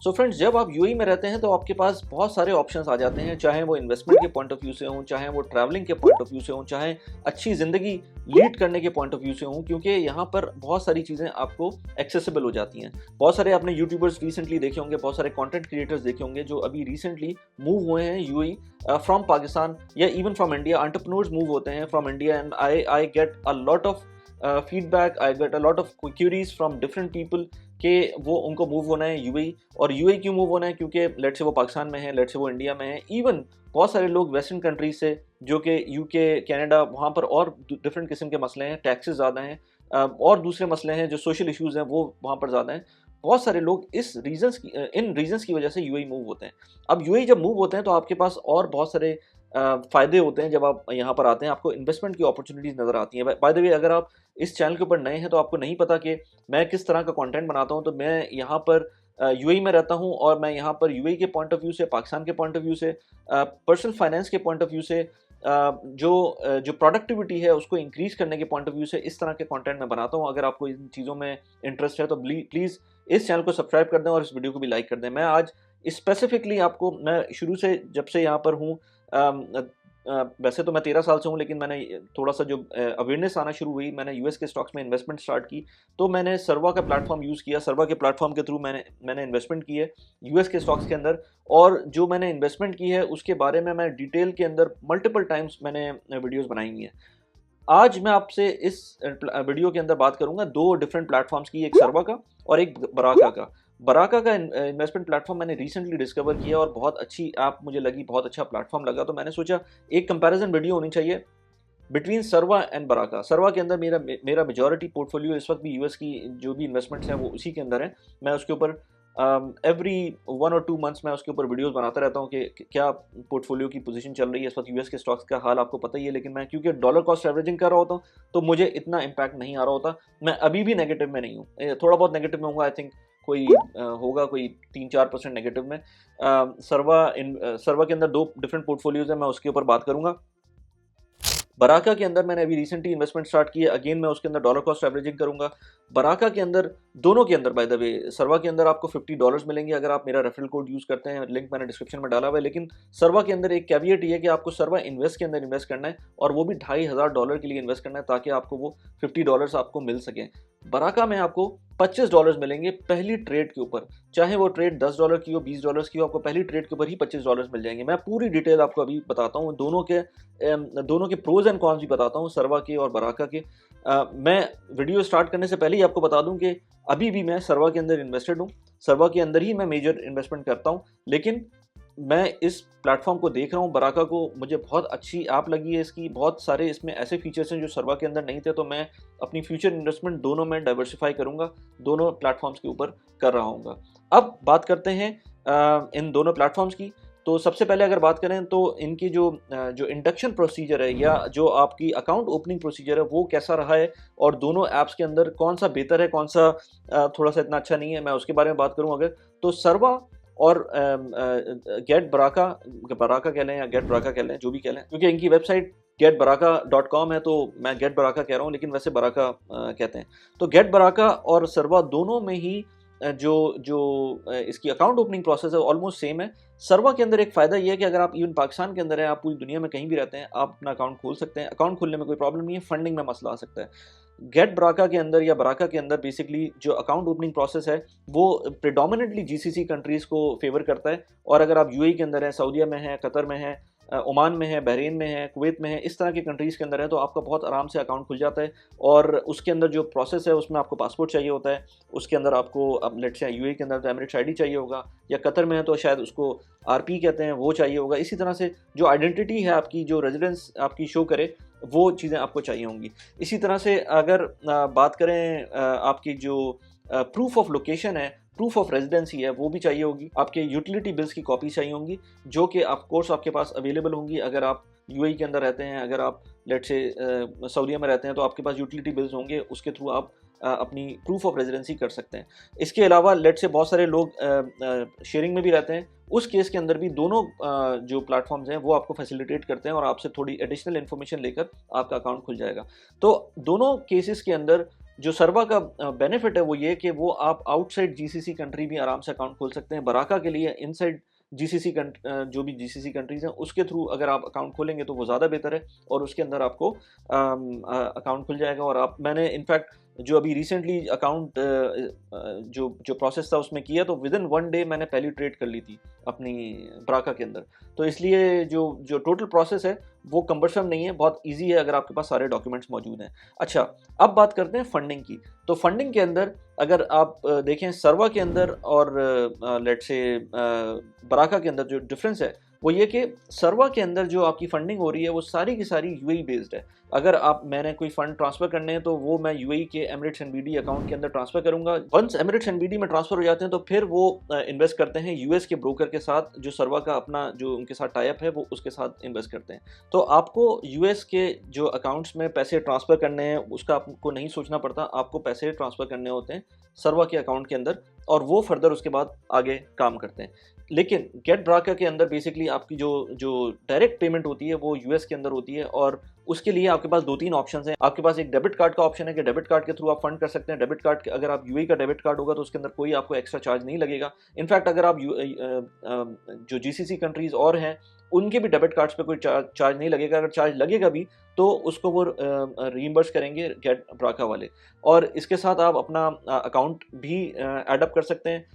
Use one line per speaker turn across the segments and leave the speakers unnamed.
So friends, जब आप UAE में रहते हैं तो आपके पास बहुत सारे ऑप्शंस आ जाते हैं, चाहे वो इन्वेस्टमेंट के पॉइंट ऑफ व्यू से हों, चाहे वो ट्रैवलिंग के पॉइंट ऑफ व्यू से हों, चाहे अच्छी ज़िंदगी लीड करने के पॉइंट ऑफ व्यू से हों, क्योंकि यहाँ पर बहुत सारी चीज़ें आपको एक्सेसिबल हो जाती हैं। बहुत सारे आपने यूट्यूबर्स रिसेंटली देखे होंगे, बहुत सारे कंटेंट क्रिएटर्स देखे होंगे जो अभी रिसेंटली मूव हुए हैं यूएई फ्रॉम पाकिस्तान या even from India. Entrepreneurs move होते हैं from India and I get a lot of feedback, I get a lot of queries from different people कि वो उनको मूव होना है यूएई। और यूएई क्यों मूव होना है? क्योंकि लेट से वो पाकिस्तान में है, लेट से वो इंडिया में है, इवन बहुत सारे लोग वेस्टर्न कंट्रीज से जो कि यूके, कनाडा, वहाँ पर और डिफरेंट किस्म के मसले हैं, टैक्सेस ज़्यादा हैं, और दूसरे मसले हैं जो सोशल इश्यूज हैं वो वहाँ पर ज़्यादा हैं। बहुत सारे लोग इन रीजंस की वजह से यूएई मूव होते हैं। अब यूएई जब मूव होते हैं तो आपके पास और बहुत सारे फ़ायदे होते हैं। जब आप यहाँ पर आते हैं आपको इन्वेस्टमेंट की अपॉर्चुनिटीज़ नज़र आती हैं। बाय द वे, अगर आप इस चैनल के ऊपर नए हैं तो आपको नहीं पता कि मैं किस तरह का कंटेंट बनाता हूँ। तो मैं यहाँ पर यूएई में रहता हूँ और मैं यहाँ पर यूएई के पॉइंट ऑफ व्यू से, पाकिस्तान के पॉइंट ऑफ व्यू से, पर्सनल फाइनेंस के पॉइंट ऑफ व्यू से, जो प्रोडक्टिविटी है उसको इंक्रीज़ करने के पॉइंट ऑफ व्यू से इस तरह के कंटेंट मैं बनाता हूँ। अगर आपको इन चीज़ों में इंटरेस्ट है तो प्लीज़ इस चैनल को सब्सक्राइब कर दें और इस वीडियो को भी लाइक कर दें। मैं आज स्पेसिफिकली आपको, मैं शुरू से जब से यहाँ पर हूँ, वैसे तो मैं 13 साल से हूँ, लेकिन मैंने थोड़ा सा जो अवेयरनेस आना शुरू हुई, मैंने यूएस के स्टॉक्स में इन्वेस्टमेंट स्टार्ट की, तो मैंने सर्वा का प्लेटफॉर्म यूज़ किया। सर्वा के प्लेटफॉर्म के थ्रू मैंने इन्वेस्टमेंट की है यूएस के स्टॉक्स के अंदर। और जो मैंने इन्वेस्टमेंट की है उसके बारे में मैं डिटेल के अंदर मल्टीपल टाइम्स मैंने वीडियोज़ बनाई हुई हैं। आज मैं आपसे इस वीडियो के अंदर बात करूंगा दो डिफरेंट प्लेटफॉर्म्स की, एक सर्वा का और एक बराका का। बराका का इन्वेस्टमेंट प्लेटफॉर्म मैंने रिसेंटली डिस्कवर किया और बहुत अच्छी ऐप मुझे लगी, बहुत अच्छा प्लेटफॉर्म लगा। तो मैंने सोचा एक कंपैरिजन वीडियो होनी चाहिए बिटवीन सर्वा एंड बराका। सर्वा के अंदर मेरा मेजॉरिटी पोर्टफोलियो इस वक्त भी यूएस की जो भी इन्वेस्टमेंट्स हैं वो उसी के अंदर है। मैं उसके ऊपर एवरी 1 और 2 मंथ्स मैं उसके ऊपर वीडियोस बनाता रहता हूँ कि क्या पोर्टफोलियो की पोजीशन चल रही है। इस वक्त यूएस के स्टॉक्स का हाल आपको पता ही है, लेकिन मैं क्योंकि डॉलर कॉस्ट एवरेजिंग कर रहा होता हूँ तो मुझे इतना इम्पैक्ट नहीं आ रहा होता। मैं अभी भी नेगेटिव में नहीं हूँ, थोड़ा बहुत नेगेटिव में हूँ। आई थिंक कोई होगा कोई 3-4% नेगेटिव में। सर्वा के अंदर दो डिफरेंट पोर्टफोलियोज हैं, मैं उसके ऊपर बात करूंगा। बराका के अंदर मैंने अभी रिसेंटली इन्वेस्टमेंट स्टार्ट की है, अगेन मैं उसके अंदर डॉलर कॉस्ट एवरेजिंग करूंगा। बराका के अंदर, दोनों के अंदर बाय द वे, सर्वा के अंदर आपको $50 मिलेंगे अगर आप मेरा रेफरल कोड यूज़ करते हैं, लिंक मैंने डिस्क्रिप्शन में डाला हुआ है। लेकिन सर्वा के अंदर एक कैविएट ये है कि आपको सर्वा इन्वेस्ट के अंदर इन्वेस्ट करना है और वो भी $2500 के लिए इन्वेस्ट करना है ताकि आपको वो $50 आपको मिल सकें। बराका में आपको $25 मिलेंगे पहली ट्रेड के ऊपर, चाहे वो ट्रेड $10 की हो, $20 की हो, आपको पहली ट्रेड के ऊपर ही $25 मिल जाएंगे। मैं पूरी डिटेल आपको अभी बताता हूँ, दोनों के प्रोज एंड कॉन्स भी बताता हूँ, सर्वा के और बराका के। मैं वीडियो स्टार्ट करने से पहले ही आपको बता दूं कि अभी भी मैं सर्वा के अंदर इन्वेस्टेड हूँ, सर्वा के अंदर ही मैं मेजर इन्वेस्टमेंट करता हूँ। लेकिन मैं इस प्लेटफॉर्म को देख रहा हूँ, बराका को, मुझे बहुत अच्छी ऐप लगी है इसकी। बहुत सारे इसमें ऐसे फीचर्स हैं जो सर्वा के अंदर नहीं थे, तो मैं अपनी फ्यूचर इन्वेस्टमेंट दोनों में डाइवर्सिफाई करूँगा, दोनों प्लेटफॉर्म्स के ऊपर कर रहा हूँ। अब बात करते हैं इन दोनों प्लेटफॉर्म्स की। तो सबसे पहले अगर बात करें तो इनकी जो इंडक्शन प्रोसीजर है या जो आपकी अकाउंट ओपनिंग प्रोसीजर है वो कैसा रहा है, और दोनों ऐप्स के अंदर कौन सा बेहतर है, कौन सा थोड़ा सा इतना अच्छा नहीं है, मैं उसके बारे में बात करूं। अगर तो सर्वा और गेट बराका, बराका कह लें या गेट बराका कह लें, जो भी कह लें, क्योंकि इनकी वेबसाइट getbaraka.com है तो मैं गेट बराका कह रहा हूँ, लेकिन वैसे बराका कहते हैं। तो गेट बराका और सर्वा दोनों में ही इसकी अकाउंट ओपनिंग प्रोसेस है ऑलमोस्ट सेम है। सर्वा के अंदर एक फ़ायदा ये है कि अगर आप इवन पाकिस्तान के अंदर हैं, आप पूरी दुनिया में कहीं भी रहते हैं, आप अपना अकाउंट खोल सकते हैं। अकाउंट खोलने में कोई प्रॉब्लम नहीं है, फंडिंग में मसला आ सकता है। गेट बराका के अंदर या बराका के अंदर बेसिकली जो अकाउंट ओपनिंग प्रोसेस है वो प्रेडोमिनेटली जीसीसी कंट्रीज़ को फेवर करता है। और अगर आप यूएई के अंदर हैं, सऊदीया में हैं, कतर में हैं, ओमान में है, बहरीन में है, कुवैत में है, इस तरह के कंट्रीज़ के अंदर है, तो आपका बहुत आराम से अकाउंट खुल जाता है। और उसके अंदर जो प्रोसेस है उसमें आपको पासपोर्ट चाहिए होता है, उसके अंदर आपको, अब लेट्स से यूएई के अंदर तो एमिरेट्स आईडी चाहिए होगा, या कतर में है तो शायद उसको आरपी कहते हैं, वो चाहिए होगा। इसी तरह से जो आइडेंटिटी है आपकी, जो रेजिडेंस आपकी शो करे, वो चीज़ें आपको चाहिए होंगी। इसी तरह से अगर बात करें आपकी जो प्रूफ ऑफ लोकेशन है, प्रूफ ऑफ रेजिडेंसी है, वो भी चाहिए होगी। आपके यूटिलिटी बिल्स की कॉपी चाहिए होंगी, जो कि ऑफ कोर्स आपके पास अवेलेबल होंगी अगर आप यूएई के अंदर रहते हैं। अगर आप लेट्स से सऊदीया में रहते हैं तो आपके पास यूटिलिटी बिल्स होंगे, उसके थ्रू आप अपनी प्रूफ ऑफ रेजिडेंसी कर सकते हैं। इसके अलावा लेट्स से बहुत सारे लोग शेयरिंग में भी रहते हैं, उस केस के अंदर भी दोनों जो प्लेटफॉर्म्स हैं वो आपको फैसिलिटेट करते हैं और आपसे थोड़ी एडिशनल इन्फॉर्मेशन लेकर आपका अकाउंट खुल जाएगा। तो दोनों केसेस के अंदर जो सर्वा का बेनिफिट है वो ये कि वो आप आउटसाइड जीसीसी कंट्री भी आराम से अकाउंट खोल सकते हैं। बराका के लिए इनसाइड जीसीसी जो भी जीसीसी कंट्रीज़ हैं उसके थ्रू अगर आप अकाउंट खोलेंगे तो वो ज़्यादा बेहतर है, और उसके अंदर आपको अकाउंट खुल जाएगा। और आप मैंने इनफैक्ट जो अभी रिसेंटली अकाउंट जो जो प्रोसेस था उसमें किया, तो विद इन 1 डे मैंने पहली ट्रेड कर ली थी अपनी ब्राका के अंदर। तो इसलिए जो जो टोटल प्रोसेस है वो कम्बरसम नहीं है, बहुत ईजी है अगर आपके पास सारे डॉक्यूमेंट्स मौजूद हैं। अच्छा, अब बात करते हैं फंडिंग की। तो फंडिंग के अंदर अगर आप देखें सर्वा के अंदर और लेट्स से बराका के अंदर जो डिफरेंस है वो ये कि सर्वा के अंदर जो आपकी फंडिंग हो रही है वो सारी की सारी यूएई बेस्ड है। अगर मैंने कोई फंड ट्रांसफर करने हैं तो वो मैं यूएई के एमिरेट्स एनबीडी अकाउंट के अंदर ट्रांसफर करूंगा। वंस एमिरेट्स एनबीडी में ट्रांसफर हो जाते हैं तो फिर वो इन्वेस्ट करते हैं यूएस के ब्रोकर के साथ, जो सर्वा का अपना जो उनके साथ टाई अप है वो उसके साथ इन्वेस्ट करते हैं। तो आपको यूएस के जो अकाउंट्स में पैसे ट्रांसफर करने हैं उसका आपको नहीं सोचना पड़ता, आपको पैसे ट्रांसफर करने होते हैं सर्वा के अकाउंट के अंदर, और वो फर्दर उसके बाद आगे काम करते हैं। लेकिन गेट ब्राका के अंदर बेसिकली आपकी जो जो डायरेक्ट पेमेंट होती है वो यूएस के अंदर होती है, और उसके लिए आपके पास 2-3 ऑप्शंस हैं। आपके पास एक डेबिट कार्ड का ऑप्शन है कि डेबिट कार्ड के थ्रू आप फंड कर सकते हैं। डेबिट कार्ड अगर आप यूएई का डेबिट कार्ड होगा तो उसके अंदर कोई आपको एक्स्ट्रा चार्ज नहीं लगेगा। इनफैक्ट अगर आप जो जीसीसी कंट्रीज और हैं उनके भी डेबिट कार्ड्स पे कोई चार्ज नहीं लगेगा। अगर चार्ज लगेगा भी तो उसको वो रीइंबर्स करेंगे गेट ब्राका वाले। और इसके साथ आप अपना अकाउंट भी एडअप कर सकते हैं।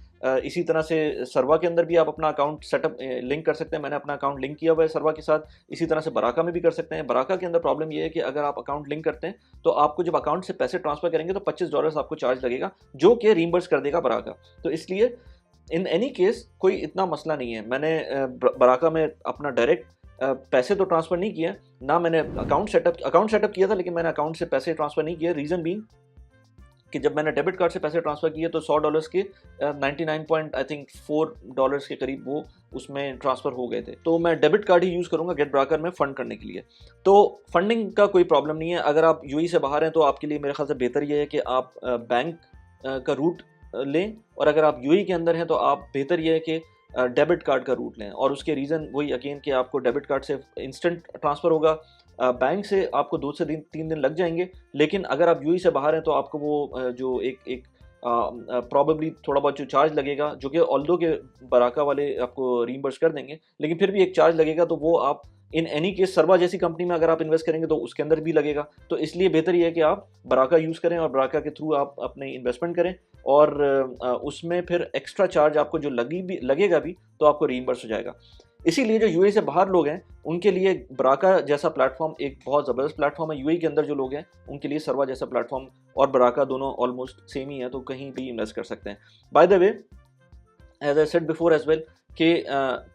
इसी तरह से सर्वा के अंदर भी आप अपना अकाउंट सेटअप लिंक कर सकते हैं। मैंने अपना अकाउंट लिंक किया हुआ है सर्वा के साथ। इसी तरह से बराका में भी कर सकते हैं। बराका के अंदर प्रॉब्लम ये है कि अगर आप अकाउंट लिंक करते हैं तो आपको जब अकाउंट से पैसे ट्रांसफर करेंगे तो $25 आपको चार्ज लगेगा, जो कि रीइंबर्स कर देगा बराका। तो इसलिए इन एनी केस कोई इतना मसला नहीं है। मैंने बराका में अपना डायरेक्ट पैसे तो ट्रांसफ़र नहीं किए, ना मैंने अकाउंट सेटअप किया था, लेकिन मैंने अकाउंट से पैसे ट्रांसफ़र नहीं किए। रीज़न बीइंग कि जब मैंने डेबिट कार्ड से पैसे ट्रांसफ़र किए तो $100 के 99.4 के करीब वो उसमें ट्रांसफ़र हो गए थे। तो मैं डेबिट कार्ड ही यूज़ करूँगा गेट ब्राकर में फ़ंड करने के लिए। तो फंडिंग का कोई प्रॉब्लम नहीं है। अगर आप यूएई से बाहर हैं तो आपके लिए मेरे ख्याल से बेहतर ये है कि आप बैंक का रूट लें, और अगर आप यूएई के अंदर हैं तो आप बेहतर ये है कि डेबिट कार्ड का रूट लें। और उसके रीज़न वही अगेन कि आपको डेबिट कार्ड से इंस्टेंट ट्रांसफ़र होगा। बैंक से आपको 2 से 3 दिन लग जाएंगे, लेकिन अगर आप यूएई से बाहर हैं तो आपको वो जो एक प्रॉबेबली थोड़ा बहुत जो चार्ज लगेगा, जो कि ऑल्दो के बराका वाले आपको रीइंबर्स कर देंगे, लेकिन फिर भी एक चार्ज लगेगा, तो वो आप इन एनी केस सर्वा जैसी कंपनी में अगर आप इन्वेस्ट करेंगे तो उसके अंदर भी लगेगा। तो इसलिए बेहतर ये है कि आप बराका यूज़ करें और बराका के थ्रू आप अपने इन्वेस्टमेंट करें, और उसमें फिर एक्स्ट्रा चार्ज आपको जो लगेगा भी तो आपको रीइंबर्स हो जाएगा। इसीलिए जो यूएई से बाहर लोग हैं उनके लिए बराका जैसा प्लेटफॉर्म एक बहुत ज़बरदस्त प्लेटफॉर्म है। यूएई के अंदर जो लोग हैं उनके लिए सर्वा जैसा प्लेटफॉर्म और बराका दोनों ऑलमोस्ट सेम ही है, तो कहीं भी इन्वेस्ट कर सकते हैं। By the way, as I said before as well कि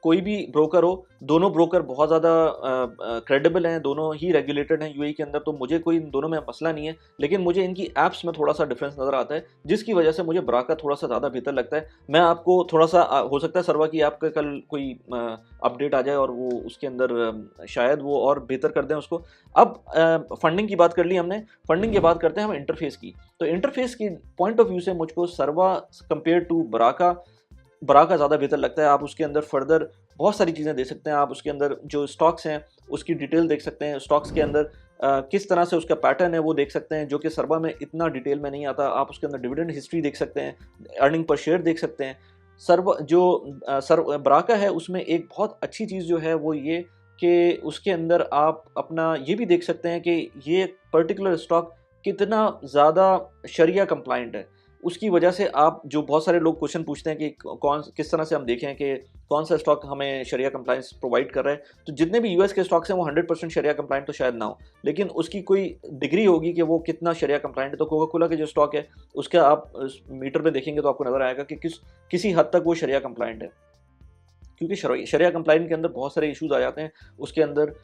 कोई भी ब्रोकर हो, दोनों ब्रोकर बहुत ज़्यादा क्रेडिबल हैं, दोनों ही रेगुलेटेड हैं यूएई के अंदर, तो मुझे कोई इन दोनों में मसला नहीं है। लेकिन मुझे इनकी ऐप्स में थोड़ा सा डिफरेंस नज़र आता है, जिसकी वजह से मुझे बराका थोड़ा सा ज़्यादा बेहतर लगता है। मैं आपको थोड़ा सा हो सकता है सर्वा की ऐप का कल कोई अपडेट आ जाए और वो उसके अंदर शायद वो और बेहतर कर दें उसको। अब फंडिंग की बात कर ली हमने, फंडिंग के बाद करते हैं हम इंटरफेस की। तो इंटरफेस की पॉइंट ऑफ व्यू से मुझको सर्वा कंपेयर टू बराका ज़्यादा बेहतर लगता है। आप उसके अंदर फर्दर बहुत सारी चीज़ें देख सकते हैं। आप उसके अंदर जो स्टॉक्स हैं उसकी डिटेल देख सकते हैं, स्टॉक्स के अंदर किस तरह से उसका पैटर्न है वो देख सकते हैं, जो कि सर्वा में इतना डिटेल में नहीं आता। आप उसके अंदर डिविडेंड हिस्ट्री देख सकते हैं, अर्निंग पर शेयर देख सकते हैं। बराका है उसमें एक बहुत अच्छी चीज़ जो है वो ये कि उसके अंदर आप अपना ये भी देख सकते हैं कि ये पर्टिकुलर स्टॉक कितना ज़्यादा शरिया कंप्लाइंट है। उसकी वजह से आप जो बहुत सारे लोग क्वेश्चन पूछते हैं कि किस तरह से हम देखें कि कौन सा स्टॉक हमें शरिया कंप्लाइंस प्रोवाइड कर रहा है। तो जितने भी यूएस के स्टॉक्स हैं वो 100% शरिया कंप्लाइंट तो शायद ना हो, लेकिन उसकी कोई डिग्री होगी कि वो कितना शरिया कंप्लाइंट है। तो कोका कोला के जो स्टॉक है उसका आप मीटर पे देखेंगे तो आपको नज़र आएगा कि किसी हद तक वो शरिया कंप्लाइंट है, क्योंकि शरिया कंप्लाइंट के अंदर बहुत सारे इश्यूज आ जाते हैं। उसके अंदर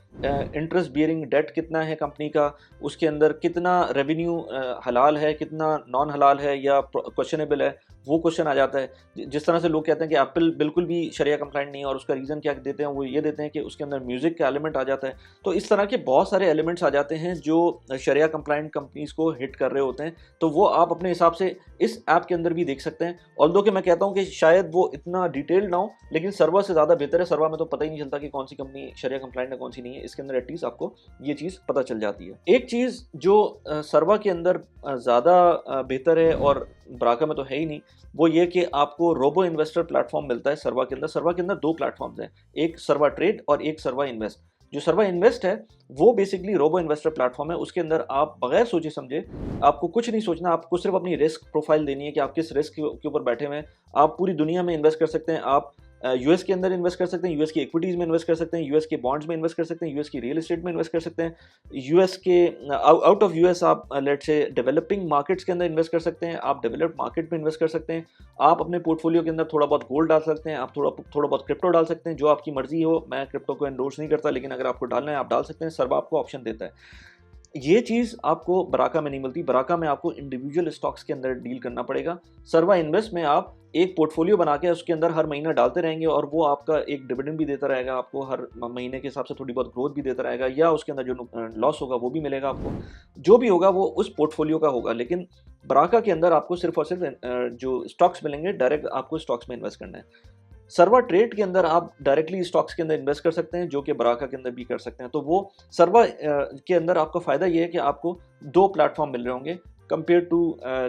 इंटरेस्ट बियरिंग डेट कितना है कंपनी का, उसके अंदर कितना रेवेन्यू हलाल है, कितना नॉन हलाल है या क्वेश्चनेबल है, वो क्वेश्चन आ जाता है। जिस तरह से लोग कहते हैं कि एप्पल बिल्कुल भी शरिया कंप्लाइंट नहीं है, और उसका रीज़न क्या देते हैं वो ये देते हैं कि उसके अंदर म्यूज़िक का एलिमेंट आ जाता है। तो इस तरह के बहुत सारे एलिमेंट्स आ जाते हैं जो शरिया कंप्लाइंट कंपनीज़ को हिट कर रहे होते हैं। तो वो आप अपने हिसाब से इस ऐप के अंदर भी देख सकते हैं। ऑल्दो कि मैं कहता हूँ कि शायद वो इतना डिटेल्ड ना हो, लेकिन सर्वा से ज़्यादा बेहतर है। सर्वा में तो पता ही नहीं चलता कि कौन सी कंपनी शरिया कंप्लाइंट है, कौन सी नहीं है। इसके अंदर एटलीस्ट आपको ये चीज़ पता चल जाती है। एक चीज़ जो सर्वा के अंदर ज़्यादा बेहतर है और बराका में तो है ही नहीं, वो ये कि आपको रोबो इन्वेस्टर प्लेटफॉर्म मिलता है सर्वा के अंदर। सर्वा के अंदर 2 प्लेटफॉर्म्स हैं, एक सर्वा ट्रेड और एक सर्वा इन्वेस्ट। जो सर्वा इन्वेस्ट है वो बेसिकली रोबो इन्वेस्टर प्लेटफॉर्म है। उसके अंदर आप बगैर सोचे समझे, आपको कुछ नहीं सोचना, आपको सिर्फ अपनी रिस्क प्रोफाइल देनी है कि आप किस रिस्क के ऊपर बैठे हुए हैं। आप पूरी दुनिया में इन्वेस्ट कर सकते हैं। आप यूएस के अंदर इन्वेस्ट कर सकते हैं, यूएस की इक्विटीज़ में इन्वेस्ट कर सकते हैं, यूएस के बॉन्ड्स में इन्वेस्ट कर सकते हैं, यूएस की रियल एस्टेट में इन्वेस्ट कर सकते हैं, यूएस के आउट ऑफ यूएस आप लेट्स से डेवलपिंग मार्केट्स के अंदर इन्वेस्ट कर सकते हैं, आप डेवलप्ड मार्केट में इन्वेस्ट कर सकते हैं, आप अपने पोर्टफोलियो के अंदर थोड़ा बहुत गोल्ड डाल सकते हैं, आप थोड़ा बहुत क्रिप्टो डाल सकते हैं, जो आपकी मर्जी हो। मैं क्रिप्टो को एंडोर्स नहीं करता, लेकिन अगर आपको डालना है आप डाल सकते हैं। सर्वा आपको ऑप्शन देता है। ये चीज़ आपको बराका में नहीं मिलती। बराका में आपको इंडिविजुअल स्टॉक्स के अंदर डील करना पड़ेगा। सर्वा इन्वेस्ट में आप एक पोर्टफोलियो बना के उसके अंदर हर महीना डालते रहेंगे और वो आपका एक डिविडेंड भी देता रहेगा, आपको हर महीने के हिसाब से थोड़ी बहुत ग्रोथ भी देता रहेगा, या उसके अंदर जो लॉस होगा वो भी मिलेगा आपको। जो भी होगा वो उस पोर्टफोलियो का होगा। लेकिन बराका के अंदर आपको सिर्फ और सिर्फ जो स्टॉक्स मिलेंगे, डायरेक्ट आपको स्टॉक्स में इन्वेस्ट करना है। सर्वा ट्रेड के अंदर आप डायरेक्टली स्टॉक्स के अंदर इन्वेस्ट कर सकते हैं, जो कि बराका के अंदर भी कर सकते हैं। तो वो सर्वा के अंदर आपका फ़ायदा ये है कि आपको 2 प्लेटफॉर्म मिल रहे होंगे कंपेयर टू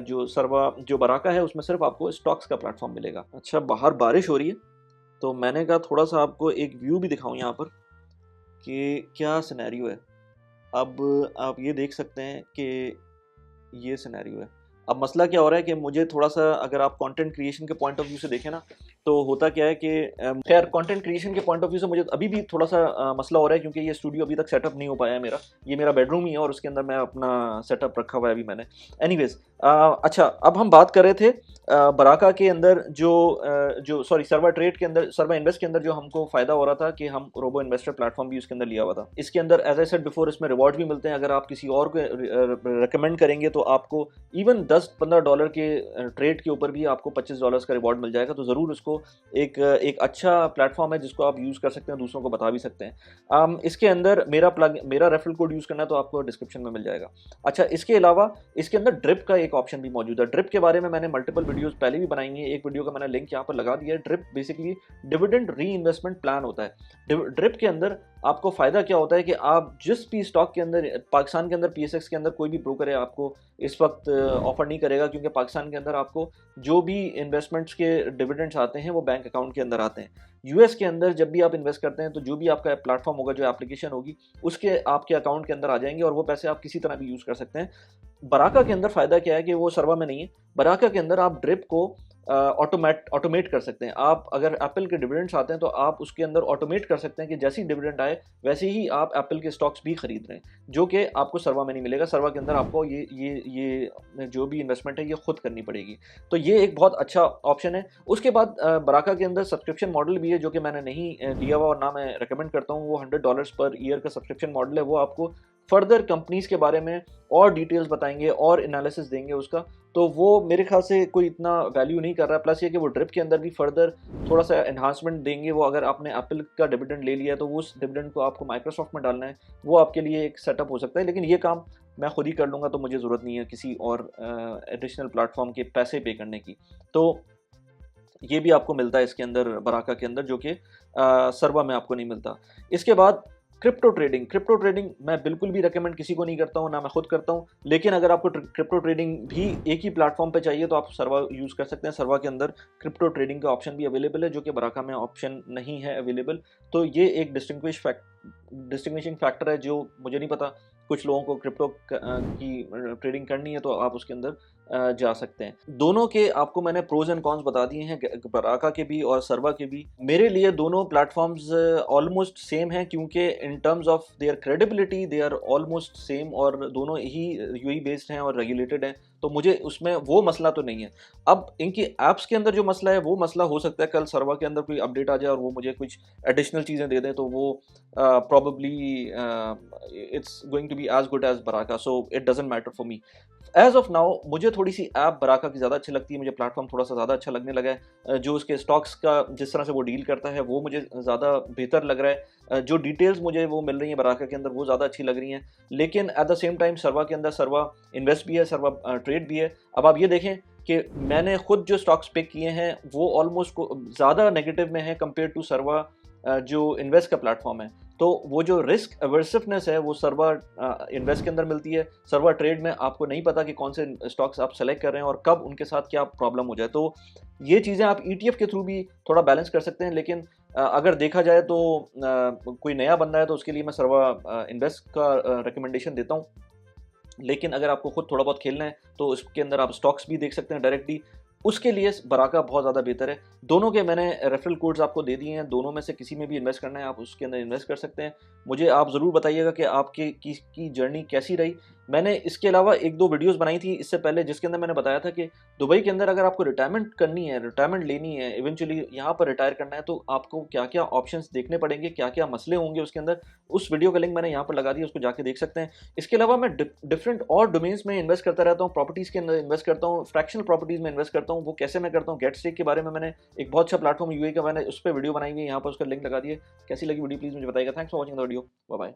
जो बराका है, उसमें सिर्फ आपको स्टॉक्स का प्लेटफॉर्म मिलेगा। अच्छा, बाहर बारिश हो रही है तो मैंने कहा थोड़ा सा आपको एक व्यू भी दिखाऊं यहाँ पर कि क्या सिनेरियो है। अब आप ये देख सकते हैं कि ये सिनेरियो है। अब मसला क्या हो रहा है कि मुझे थोड़ा सा, अगर आप कंटेंट क्रिएशन के पॉइंट ऑफ व्यू से देखें ना, तो होता क्या है कि खैर कंटेंट क्रिएशन के पॉइंट ऑफ व्यू से मुझे अभी भी थोड़ा सा मसला हो रहा है, क्योंकि ये स्टूडियो अभी तक सेटअप नहीं हो पाया है मेरा। ये मेरा बेडरूम ही है और उसके अंदर मैं अपना सेटअप रखा हुआ है अभी मैंने। एनीवेज, अच्छा, अब हम बात कर रहे थे बराका के अंदर जो सॉरी सर्वा ट्रेड के अंदर, सर्वा इन्वेस्ट के अंदर जो हमको फ़ायदा हो रहा था कि हम रोबो इन्वेस्टर प्लेटफॉर्म भी उसके अंदर लिया हुआ था। इसके अंदर एज आई सेड बिफोर, इसमें रिवॉर्ड भी मिलते हैं। अगर आप किसी और को रिकमेंड करेंगे तो आपको इवन $10-15 के ट्रेड के ऊपर भी आपको $25 का रिवॉर्ड मिल जाएगा। तो ज़रूर उसको एक अच्छा प्लेटफॉर्म है जिसको आप यूज़ कर सकते हैं, दूसरों को बता भी सकते हैं। इसके अंदर मेरा रेफरल कोड यूज़ करना है तो आपको डिस्क्रिप्शन में मिल जाएगा। अच्छा, इसके अलावा इसके अंदर ड्रिप का एक ऑप्शन भी मौजूद है। ड्रिप के बारे में मैंने मल्टीपल वीडियोस पहले भी बनाई हैं। एक वीडियो का मैंने लिंक यहाँ पर लगा दिया है। ड्रिप बेसिकली डिविडेंड री इन्वेस्टमेंट प्लान होता है। ड्रिप के अंदर आपको फ़ायदा क्या होता है कि आप जिस भी स्टॉक के अंदर, पाकिस्तान के अंदर पीएसएक्स के अंदर कोई भी ब्रोकर है आपको इस वक्त ऑफर नहीं करेगा, क्योंकि पाकिस्तान के अंदर आपको जो भी इन्वेस्टमेंट्स के डिविडेंड्स आते हैं वो बैंक अकाउंट के अंदर आते हैं। यूएस के अंदर जब भी आप इन्वेस्ट करते हैं तो जो भी आपका प्लेटफॉर्म होगा, जो एप्लीकेशन होगी, उसके आपके अकाउंट के अंदर आ जाएंगे और वो पैसे आप किसी तरह भी यूज़ कर सकते हैं। बराका के अंदर फ़ायदा क्या है कि वो सर्वा में नहीं है। बराका के अंदर आप ड्रिप को ऑटोमेट कर सकते हैं। आप अगर एप्पल के डिविडेंड्स आते हैं तो आप उसके अंदर ऑटोमेट कर सकते हैं कि जैसे ही डिविडेंड आए वैसे ही आप एप्पल के स्टॉक्स भी खरीद रहे हैं, जो कि आपको सर्वा में नहीं मिलेगा। सर्वा के अंदर आपको ये जो भी इन्वेस्टमेंट है ये खुद करनी पड़ेगी। तो ये एक बहुत अच्छा ऑप्शन है। उसके बाद बराका के अंदर सब्सक्रिप्शन मॉडल भी है, जो कि मैंने नहीं लिया हुआ और ना मैं रिकमेंड करता हूँ। वो $100 पर ईयर का सब्सक्रिप्शन मॉडल है। वो आपको फर्दर कंपनीज़ के बारे में और डिटेल्स बताएंगे और एनालिसिस देंगे उसका। तो वो मेरे ख्याल से कोई इतना वैल्यू नहीं कर रहा है। प्लस ये कि वो ड्रिप के अंदर भी फर्दर थोड़ा सा एनहांसमेंट देंगे। वो अगर आपने एप्पल का डिविडेंड ले लिया है तो वो उस डिविडेंड को आपको माइक्रोसॉफ्ट में डालना है, वो आपके लिए एक सेटअप हो सकता है। लेकिन ये काम मैं खुद ही कर लूँगा, तो मुझे ज़रूरत नहीं है किसी और एडिशनल प्लेटफॉर्म के पैसे पे करने की। तो ये भी आपको मिलता है इसके अंदर, बराका के अंदर, जो कि सर्वा में आपको नहीं मिलता। इसके बाद क्रिप्टो ट्रेडिंग मैं बिल्कुल भी रेकमेंड किसी को नहीं करता हूँ, ना मैं खुद करता हूँ। लेकिन अगर आपको क्रिप्टो ट्रेडिंग भी एक ही प्लेटफॉर्म पे चाहिए तो आप सर्वा यूज़ कर सकते हैं। सर्वा के अंदर क्रिप्टो ट्रेडिंग का ऑप्शन भी अवेलेबल है, जो कि बराका में ऑप्शन नहीं है अवेलेबल। तो ये एक डिस्टिंग्विशिंग फैक्टर है जो मुझे नहीं पता। कुछ लोगों को क्रिप्टो की ट्रेडिंग करनी है तो आप उसके अंदर जा सकते हैं। दोनों के आपको मैंने प्रोज एंड कॉन्स बता दिए हैं, बराका के भी और सर्वा के भी। मेरे लिए दोनों प्लेटफॉर्म्स ऑलमोस्ट सेम हैं, क्योंकि in terms of their credibility they are almost same, और दोनों ही यूएई बेस्ड हैं और रेगुलेटेड हैं। तो मुझे उसमें वो मसला तो नहीं है। अब इनकी ऐप्स के अंदर जो मसला है, वो मसला हो सकता है कल सर्वा के अंदर कोई अपडेट आ जाए और वो मुझे कुछ एडिशनल चीज़ें दे दें, तो वो probably it's going to be as good as बराका, so it doesn't matter for me. As of now मुझे थोड़ी सी ऐप बराका की ज़्यादा अच्छी लगती है। मुझे प्लेटफॉर्म थोड़ा सा ज़्यादा अच्छा लगने लगा है। जो उसके स्टॉक्स का जिस तरह से वो डील करता है वो मुझे ज़्यादा बेहतर लग रहा है। जो डिटेल्स मुझे वो मिल रही हैं बराका के अंदर वो ज़्यादा अच्छी लग रही हैं। लेकिन एट द सेम टाइम सर्वा के अंदर सर्वा इन्वेस्ट भी है, सर्वा ट्रेड भी है। अब आप ये देखें कि मैंने खुद जो स्टॉक्स पिक किए हैं वो ऑलमोस्ट ज़्यादा नेगेटिव में है कंपेयर टू सर्वा, जो इन्वेस्ट का प्लेटफॉर्म है। तो वो जो रिस्क अवर्सिवनेस है वो सर्वा इन्वेस्ट के अंदर मिलती है। सर्वा ट्रेड में आपको नहीं पता कि कौन से स्टॉक्स आप सेलेक्ट कर रहे हैं और कब उनके साथ क्या प्रॉब्लम हो जाए। तो ये चीज़ें आप ETF के थ्रू भी थोड़ा बैलेंस कर सकते हैं। लेकिन अगर देखा जाए तो कोई नया बंदा है तो उसके लिए मैं सर्वा इन्वेस्ट का रिकमेंडेशन देता हूँ। लेकिन अगर आपको खुद थोड़ा बहुत खेलना है तो इसके अंदर आप स्टॉक्स भी देख सकते हैं डायरेक्टली, उसके लिए बराका बहुत ज़्यादा बेहतर है। दोनों के मैंने रेफरल कोड्स आपको दे दिए हैं, दोनों में से किसी में भी इन्वेस्ट करना है आप उसके अंदर इन्वेस्ट कर सकते हैं। मुझे आप ज़रूर बताइएगा कि आपकी की जर्नी कैसी रही। मैंने इसके अलावा 1-2 वीडियोस बनाई थी इससे पहले जिसके अंदर मैंने बताया था कि दुबई के अंदर अगर आपको रिटायरमेंट करनी है, रिटायरमेंट लेनी है, इवेंचुअली यहाँ पर रिटायर करना है, तो आपको क्या-क्या ऑप्शंस देखने पड़ेंगे, क्या-क्या मसले होंगे उसके अंदर। उस वीडियो का लिंक मैंने यहाँ पर लगा दिया, उसको जाके देख सकते हैं। इसके अलावा मैं डिफरेंट और डोमेन्स में इन्वेस्ट करता रहता हूँ, प्रॉपर्टीज़ के अंदर इन्वेस्ट करता हूँ, फ्रैक्शनल प्रॉपर्टीज़ में इन्वेस्ट करता हूँ। वो कैसे मैं करता हूँ, गेटस्टेक के बारे में मैंने एक बहुत अच्छा प्लेटफॉर्म यूएई का मैंने उस पर वीडियो बनाई हुई है, यहाँ पर उसका लिंक लगा दिए। कैसी लगी वीडियो प्लीज़ मुझे बताइएगा। Thanks for watching the video. Bye bye.